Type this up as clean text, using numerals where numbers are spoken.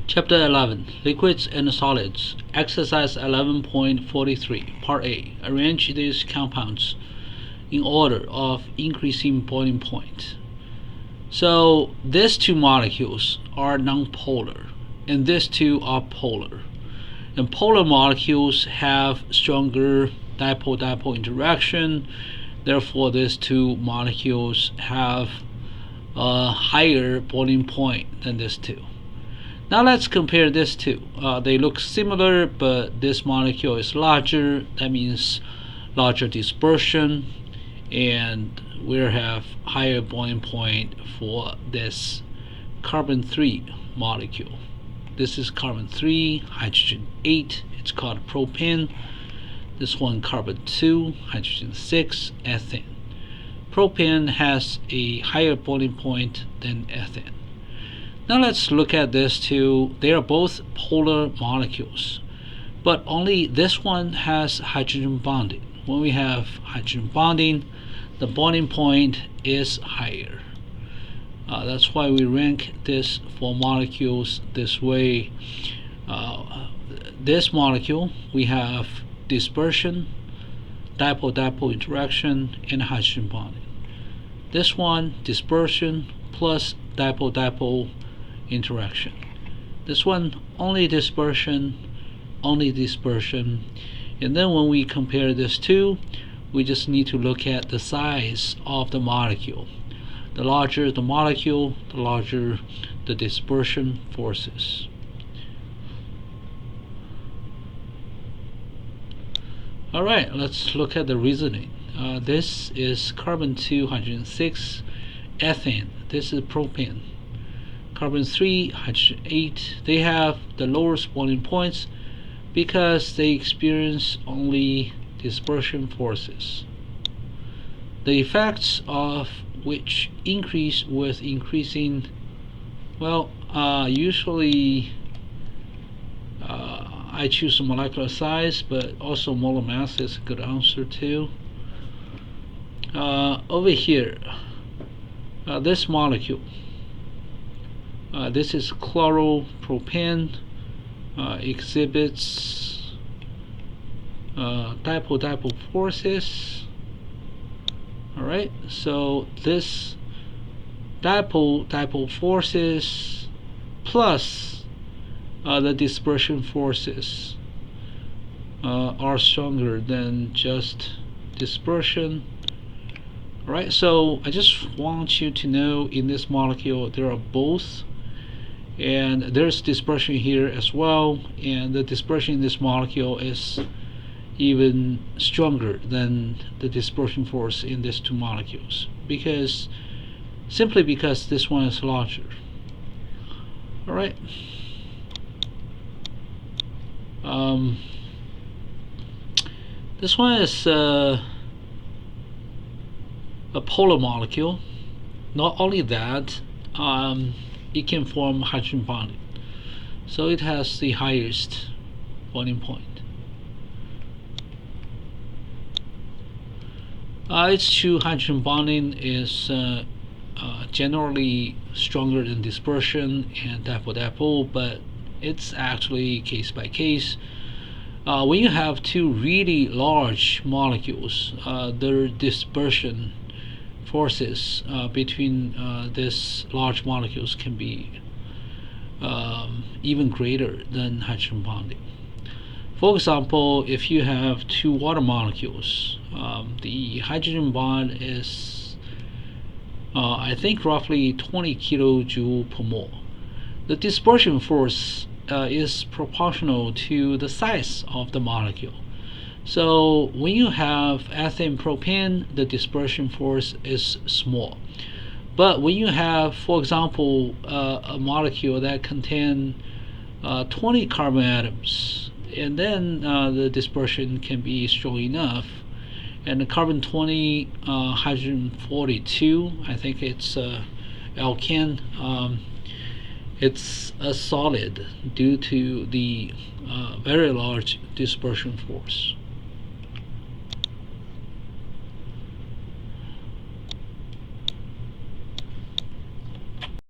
Chapter 11 Liquids and Solids. Exercise 11.43, Part A. Arrange these compounds in order of increasing boiling point. So these two molecules are nonpolar, and these two are polar. And polar molecules have stronger dipole-dipole interaction. Therefore, these two molecules have a higher boiling point than these two. Now let's compare these two. They look similar, but this molecule is larger. That means larger dispersion, and we have higher boiling point for this carbon 3 molecule. This is carbon 3, hydrogen 8. It's called propane. This one carbon 2, hydrogen 6, ethane. Propane has a higher boiling point than ethane. Now let's look at this two. They are both polar molecules, but only this one has hydrogen bonding. When we have hydrogen bonding, the boiling point is higher. That's why we rank this for molecules this way. This molecule, we have dispersion, dipole-dipole interaction, and hydrogen bonding. This one, dispersion plus dipole-dipole interaction. This one, only dispersion. And then when we compare this two, we just need to look at the size of the molecule. The larger the molecule, the larger the dispersion forces. Alright, let's look at the reasoning. This is carbon 2, hydrogen 6, ethane. This is propane. Carbon 3, hydrogen 8. They have the lowest boiling points because they experience only dispersion forces, the effects of which increase with increasing, usually I choose molecular size, but also molar mass is a good answer too. Over here, this molecule, this is chloropropane, exhibits dipole-dipole forces. Alright, so this dipole forces plus the dispersion forces are stronger than just dispersion. Alright, so I just want you to know in this molecule there are both, and there's dispersion here as well, and the dispersion in this molecule is even stronger than the dispersion force in these two molecules, simply because this one is larger. Alright, this one is a polar molecule. Not only that, it can form hydrogen bonding, so it has the highest boiling point. Its true hydrogen bonding is generally stronger than dispersion and dipole-dipole, but it's actually case by case. When you have two really large molecules, their dispersion forces between these large molecules can be even greater than hydrogen bonding. For example, if you have two water molecules, the hydrogen bond is I think roughly 20 kilojoule per mole. The dispersion force is proportional to the size of the molecule. So when you have ethane propane, the dispersion force is small. But when you have, for example, a molecule that contains 20 carbon atoms, and then the dispersion can be strong enough, and the carbon 20, hydrogen 42, I think it's alkane, it's a solid due to the very large dispersion force.